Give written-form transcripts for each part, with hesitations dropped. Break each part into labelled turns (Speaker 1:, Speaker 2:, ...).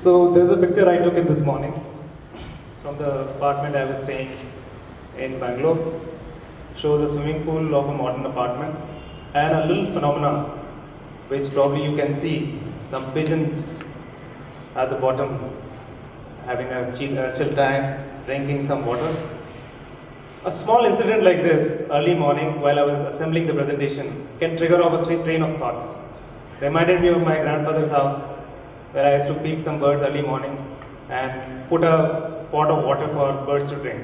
Speaker 1: So there's a picture I took in this morning from the apartment I was staying in Bangalore. Shows a swimming pool of a modern apartment and a little phenomenon which probably you can see, some pigeons at the bottom having a chill time, drinking some water. A small incident like this early morning while I was assembling the presentation can trigger off a train of thoughts. Reminded me of my grandfather's house where I used to feed some birds early morning and put a pot of water for birds to drink.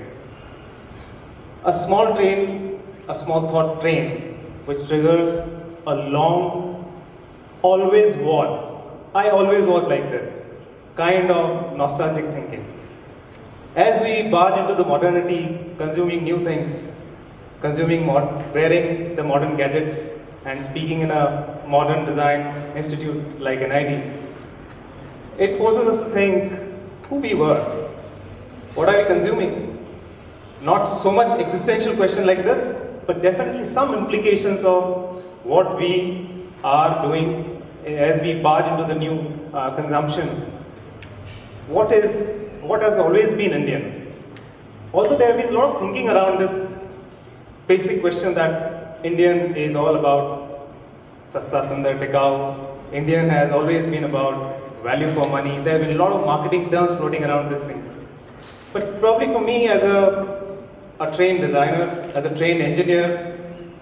Speaker 1: A small thought train which triggers a long, always was, I always was like this, kind of nostalgic thinking. As we barge into the modernity, consuming new things, wearing the modern gadgets and speaking in a modern design institute like NID, it forces us to think who we were, what are we consuming? Not so much existential question like this, but definitely some implications of what we are doing as we barge into the new consumption. What has always been Indian? Although there have been a lot of thinking around this basic question that Indian is all about Sasta Sundar Tikau. Indian has always been about value for money. There have been a lot of marketing terms floating around these things. But probably for me as a trained designer, as a trained engineer,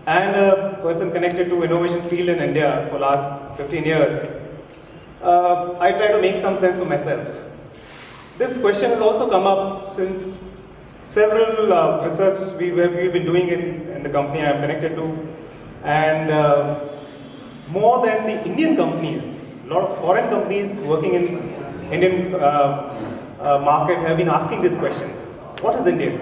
Speaker 1: and a person connected to innovation field in India for the last 15 years, I try to make some sense for myself. This question has also come up since several research we've been doing in the company I'm connected to, and more than the Indian companies, a lot of foreign companies working in Indian market have been asking these questions. What is Indian?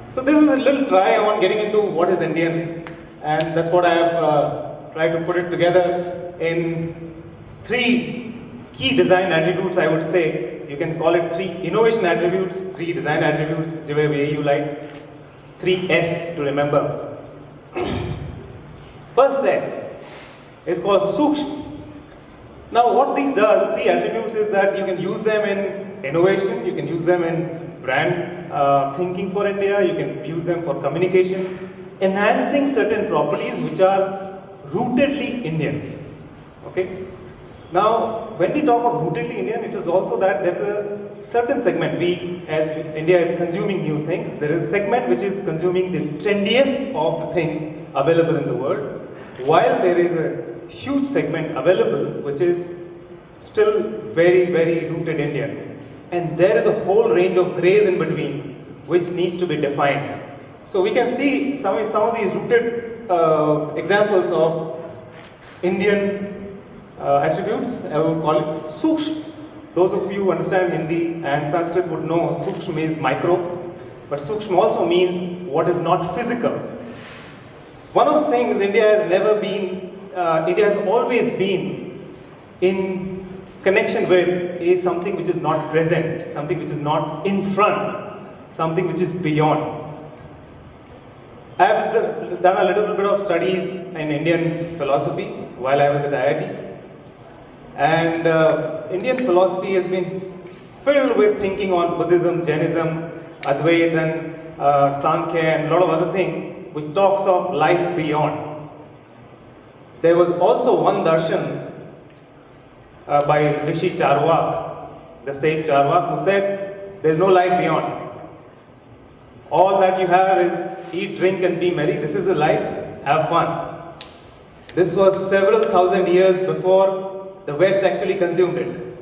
Speaker 1: So this is a little try on getting into what is Indian, and that's what I have tried to put it together in 3 key design attributes, I would say. You can call it 3 innovation attributes, 3 design attributes, whichever way you like. 3 S to remember. First S is called Sukma. Now what this does, 3 attributes, is that you can use them in innovation, you can use them in brand thinking for India, you can use them for communication, enhancing certain properties which are rootedly Indian. Okay? Now, when we talk of rootedly Indian, it is also that there is a certain segment, as India is consuming new things, there is a segment which is consuming the trendiest of the things available in the world, while there is a huge segment available which is still very, very rooted Indian. And there is a whole range of grays in between which needs to be defined. So we can see some of these rooted examples of Indian attributes. I would call it Sukma. Those of you who understand Hindi and Sanskrit would know Sukma means micro, but Sukma also means what is not physical. One of the things India has always been in connection with is something which is not present, something which is not in front, something which is beyond. I have done a little bit of studies in Indian philosophy while I was at IIT, and Indian philosophy has been filled with thinking on Buddhism, Jainism, Advaita, and Sankhya, and a lot of other things which talks of life beyond. There was also one darshan by Rishi Charwak, the sage Charwak, who said, there is no life beyond. All that you have is eat, drink and be merry. This is a life, have fun. This was several thousand years before the West actually consumed it.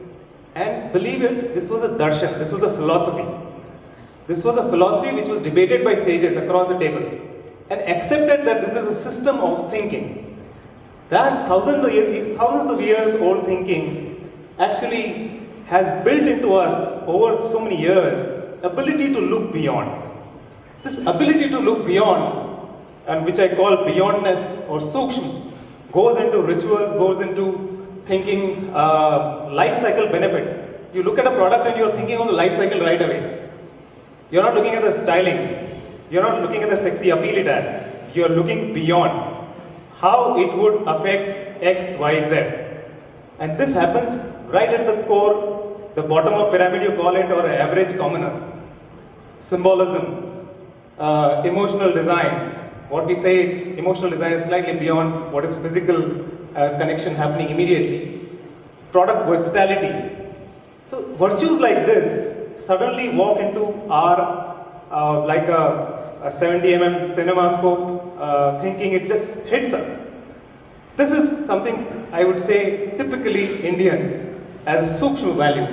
Speaker 1: And believe it, this was a darshan, this was a philosophy. This was a philosophy which was debated by sages across the table and accepted that this is a system of thinking. That thousands of years old thinking actually has built into us over so many years ability to look beyond. This ability to look beyond, and which I call beyondness or Sukma, goes into rituals, goes into thinking life cycle benefits. You look at a product and you're thinking of the life cycle right away. You're not looking at the styling, you're not looking at the sexy appeal it has, you're looking beyond. How it would affect X, Y, Z. And this happens right at the core the bottom of pyramid you call it, or average commoner. Symbolism, emotional design. What we say it's emotional design is slightly beyond what is physical connection happening immediately. Product versatility. So virtues like this suddenly walk into our like a 70 mm cinema scope thinking. It just hits us. This is something I would say typically Indian as a Sukma value.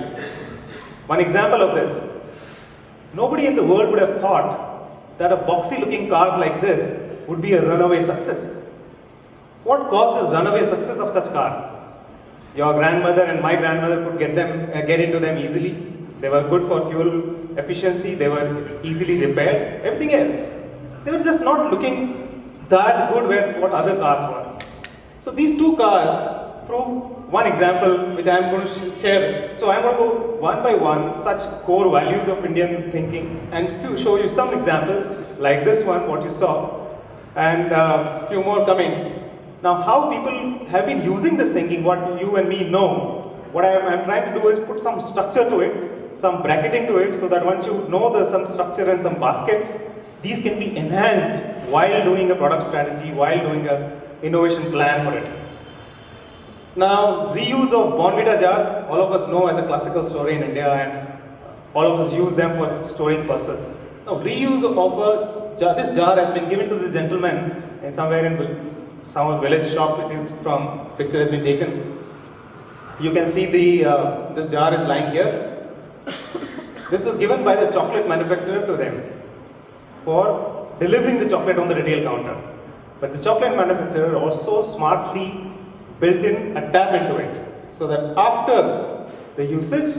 Speaker 1: One example of this, nobody in the world would have thought that a boxy looking cars like this would be a runaway success. What caused this runaway success of such cars? Your grandmother and my grandmother could get into them easily. They were good for fuel efficiency, they were easily repaired. Everything else, they were just not looking that good with what other cars were. So these two cars prove one example which I am going to share. So I am going to go one by one such core values of Indian thinking and show you some examples like this one, what you saw, and a few more coming. Now, how people have been using this thinking, what you and me know, what I'm trying to do is put some structure to it, some bracketing to it, so that once you know there's some structure and some baskets, these can be enhanced while doing a product strategy, while doing a innovation plan for it. Now, reuse of Bonvita jars, all of us know as a classical story in India, and all of us use them for storing purses. Now, reuse of a jar, this jar has been given to this gentleman in somewhere in some village shop. It is from, picture has been taken. You can see the this jar is lying here. This was given by the chocolate manufacturer to them for delivering the chocolate on the retail counter. But the chocolate manufacturer also smartly built in a tap into it, so that after the usage,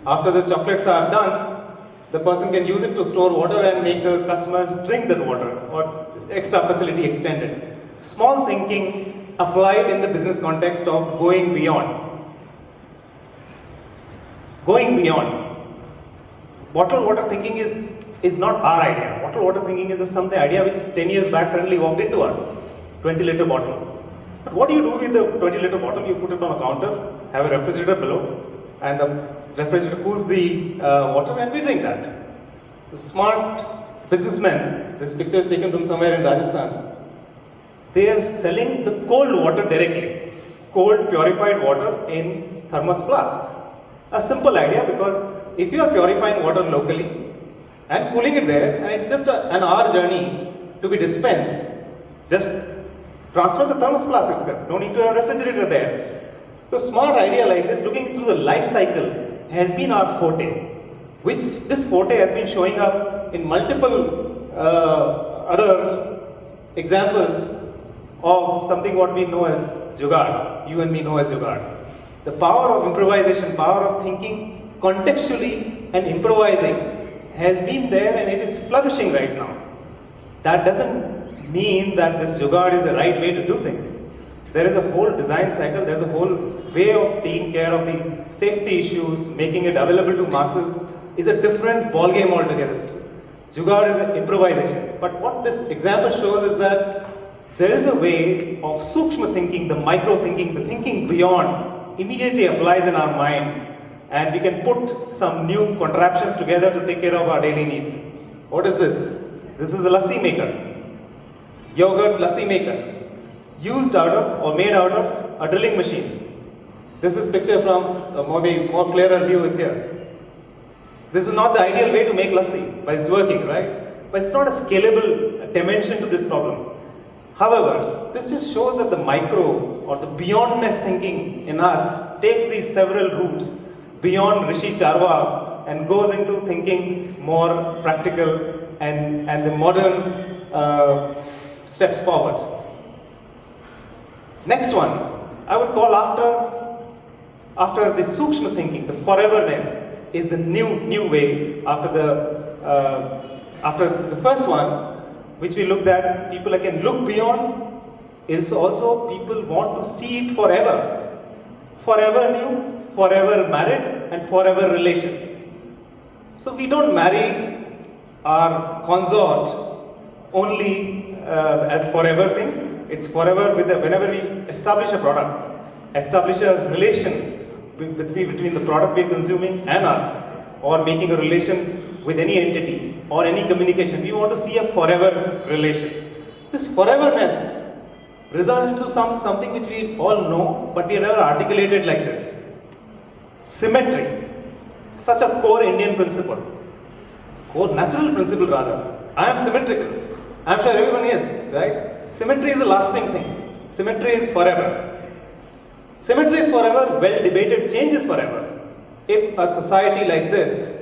Speaker 1: after the chocolates are done, the person can use it to store water and make the customers drink that water, or extra facility extended. Small thinking applied in the business context of going beyond. Going beyond. Bottled water thinking is not our idea. Bottled water thinking is some idea which 10 years back suddenly walked into us. 20-liter bottle. But what do you do with the 20-liter bottle? You put it on a counter, have a refrigerator below, and the refrigerator cools the water, and we drink that. The smart businessmen, this picture is taken from somewhere in Rajasthan, they are selling the cold water directly. Cold purified water in thermos flask. A simple idea, because if you are purifying water locally and cooling it there, and it's just an hour journey to be dispensed, just transfer the thermos flask itself. No need to have a refrigerator there. So smart idea like this, looking through the life cycle, has been our forte. Which this forte has been showing up in multiple other examples of something what we know as jugaad, you and me know as jugaad. The power of improvisation, power of thinking contextually and improvising has been there, and it is flourishing right now. That doesn't mean that this jugaad is the right way to do things. There is a whole design cycle, there is a whole way of taking care of the safety issues, making it available to masses is a different ball game altogether. Jugaad is an improvisation. But what this example shows is that there is a way of Sukma thinking, the micro thinking, the thinking beyond immediately applies in our mind, and we can put some new contraptions together to take care of our daily needs. What is this? This is a lassi maker, yogurt lassi maker, used out of or made out of a drilling machine. This is picture from maybe more clearer view is here. This is not the ideal way to make lassi, but it's working, right? But it's not a scalable dimension to this problem. However, this just shows that the micro or the beyondness thinking in us takes these several routes beyond Rishi Charva and goes into thinking more practical and the modern steps forward. Next one, I would call after the Sukma thinking, the foreverness is the new way after the first one, which we looked at. People can look beyond. It's also people want to see it forever. Forever new, forever married, and forever relation. So we don't marry our consort only as forever thing. It's forever with whenever we establish a product, establish a relation, between the product we're consuming and us, or making a relation with any entity or any communication. We want to see a forever relation. This foreverness results into something which we all know, but we have never articulated like this. Symmetry. Such a core Indian principle. Core natural principle rather. I am symmetrical. I am sure everyone is, right? Symmetry is a lasting thing. Symmetry is forever. Symmetry is forever, well debated, change is forever. If a society like this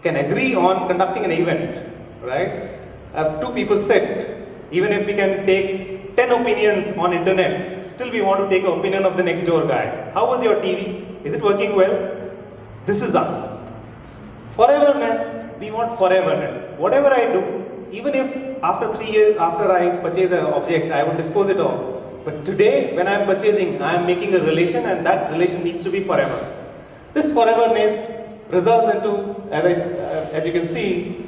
Speaker 1: can agree on conducting an event, right? If two people sit, even if we can take 10 opinions on internet, still we want to take an opinion of the next door guy. How was your TV? Is it working well? This is us. Foreverness, we want foreverness. Whatever I do, even if after 3 years, after I purchase an object, I would dispose it off. But today, when I am purchasing, I am making a relation, and that relation needs to be forever. This foreverness results into, as you can see,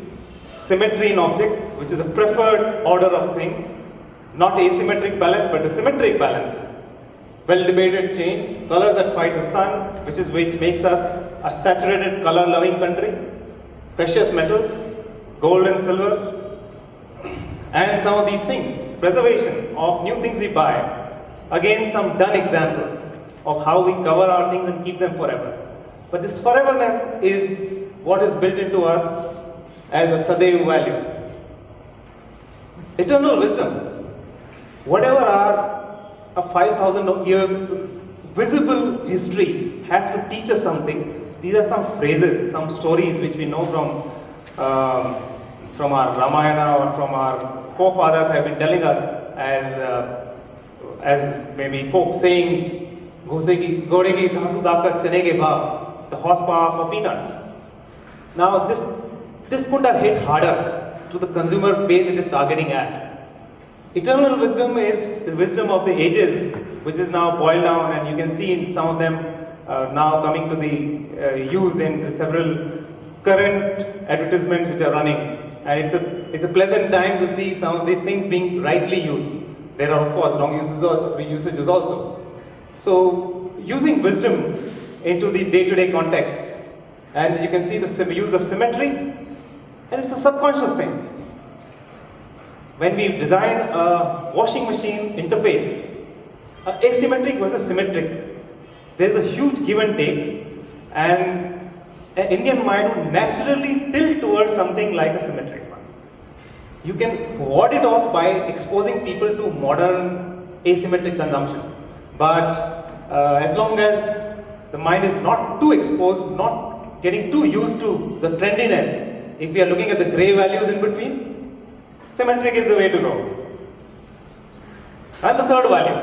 Speaker 1: symmetry in objects, which is a preferred order of things. Not asymmetric balance, but a symmetric balance. Well-debated change, colors that fight the sun, which makes us a saturated, color-loving country. Precious metals, gold and silver, and some of these things. Preservation of new things we buy. Again, some done examples of how we cover our things and keep them forever. But this foreverness is what is built into us as a Sadaiv value. Eternal wisdom. Whatever our 5,000 years visible history has to teach us something, these are some phrases, some stories which we know from our Ramayana or from our forefathers have been telling us as maybe folk sayings, Ghose ki gode ki dhasu daab ka chane ke bhav, the horsepower for peanuts. Now this could have hit harder to the consumer base it is targeting at. Eternal wisdom is the wisdom of the ages, which is now boiled down, and you can see in some of them now coming to the use in several current advertisements which are running. And it's a pleasant time to see some of the things being rightly used. There are of course wrong usages also. So using wisdom into the day-to-day context, and you can see the use of symmetry, and it's a subconscious thing. When we design a washing machine interface, asymmetric versus symmetric, there is a huge give and take, and an Indian mind would naturally tilt towards something like a symmetric one. You can ward it off by exposing people to modern asymmetric consumption, but as long as the mind is not too exposed, not getting too used to the trendiness, if we are looking at the grey values in between, symmetric is the way to go. And the third value,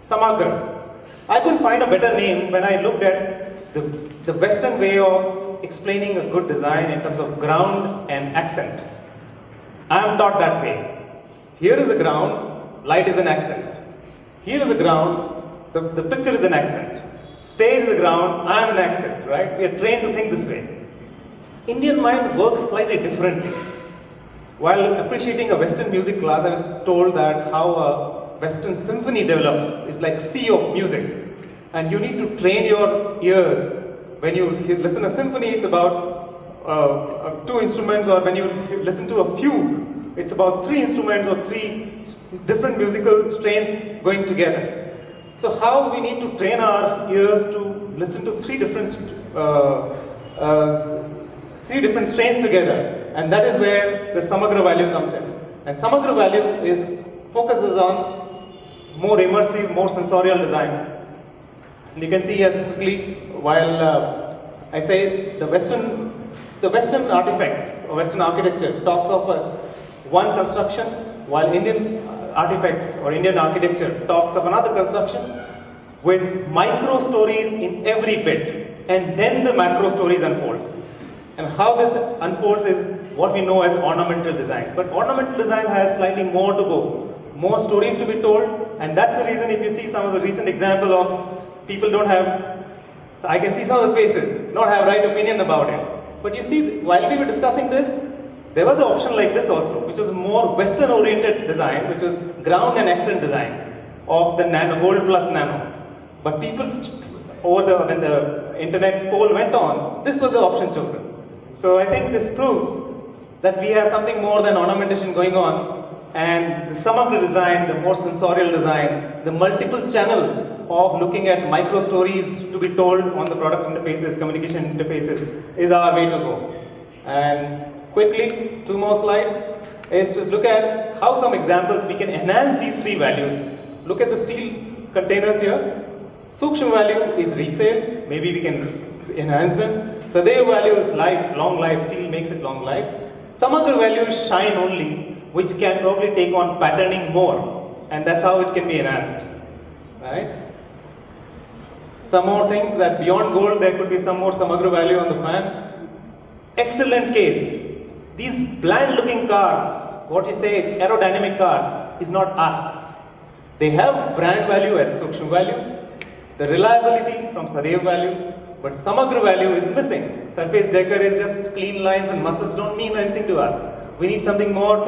Speaker 1: Samagra. I couldn't find a better name when I looked at the Western way of explaining a good design in terms of ground and accent. I am taught that way. Here is a ground, light is an accent. Here is a ground, the picture is an accent. Stage is a ground, I am an accent, right? We are trained to think this way. Indian mind works slightly differently. While appreciating a Western music class, I was told that how a Western symphony develops is like sea of music, and you need to train your ears. When you listen to a symphony, it's about 2 instruments, or when you listen to a fugue, it's about 3 instruments or 3 different musical strains going together. So how we need to train our ears to listen to 3 different strains together. And that is where the Samagra value comes in. And Samagra value focuses on more immersive, more sensorial design. And you can see here quickly, while I say the Western artifacts or Western architecture talks of one construction, while Indian artifacts or Indian architecture talks of another construction with micro stories in every bit, and then the macro stories unfolds. And how this unfolds is what we know as ornamental design. But ornamental design has slightly more to go, more stories to be told, and that's the reason if you see some of the recent example of people don't have, so I can see some of the faces, not have right opinion about it. But you see, while we were discussing this, there was an option like this also, which was more Western oriented design, which was ground and accent design of the nano, gold plus nano. But people when the internet poll went on, this was the option chosen. So I think this proves that we have something more than ornamentation going on, and the Samra design, the more sensorial design, the multiple channel of looking at micro stories to be told on the product interfaces, communication interfaces is our way to go. And quickly, 2 more slides, is to look at how some examples we can enhance these 3 values. Look at the steel containers here. Sukma value is resale, maybe we can enhance them. Sadeva value is life, long life, steel makes it long life. Samra value is shine only, which can probably take on patterning more, and that's how it can be enhanced, right? Some more things that beyond gold, there could be some more Samra value on the fan. Excellent case. These bland looking cars, what you say, aerodynamic cars, is not us. They have brand value as Sukma value, the reliability from Sadeva value, but Samra value is missing. Surface decor is just clean lines and muscles don't mean anything to us. We need something more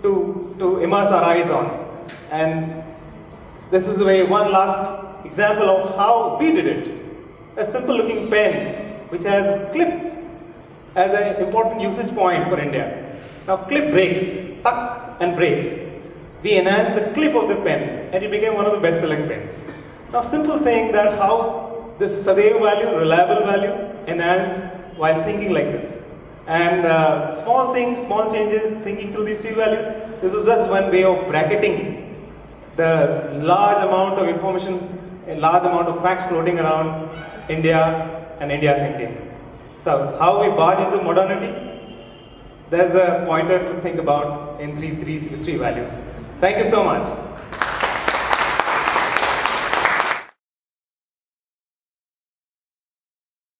Speaker 1: to immerse our eyes on. And this is one last example of how we did it. A simple looking pen which has clip as an important usage point for India. Now clip breaks, tuck and breaks. We enhanced the clip of the pen and it became one of the best selling pens. Now simple thing that how this Sadeva value, reliable value enhanced while thinking like this. And small things, small changes, thinking through these 3 values. This was just one way of bracketing the large amount of information, a large amount of facts floating around India and India thinking. So how we barge into modernity, there's a pointer to think about in three values. Thank you so much.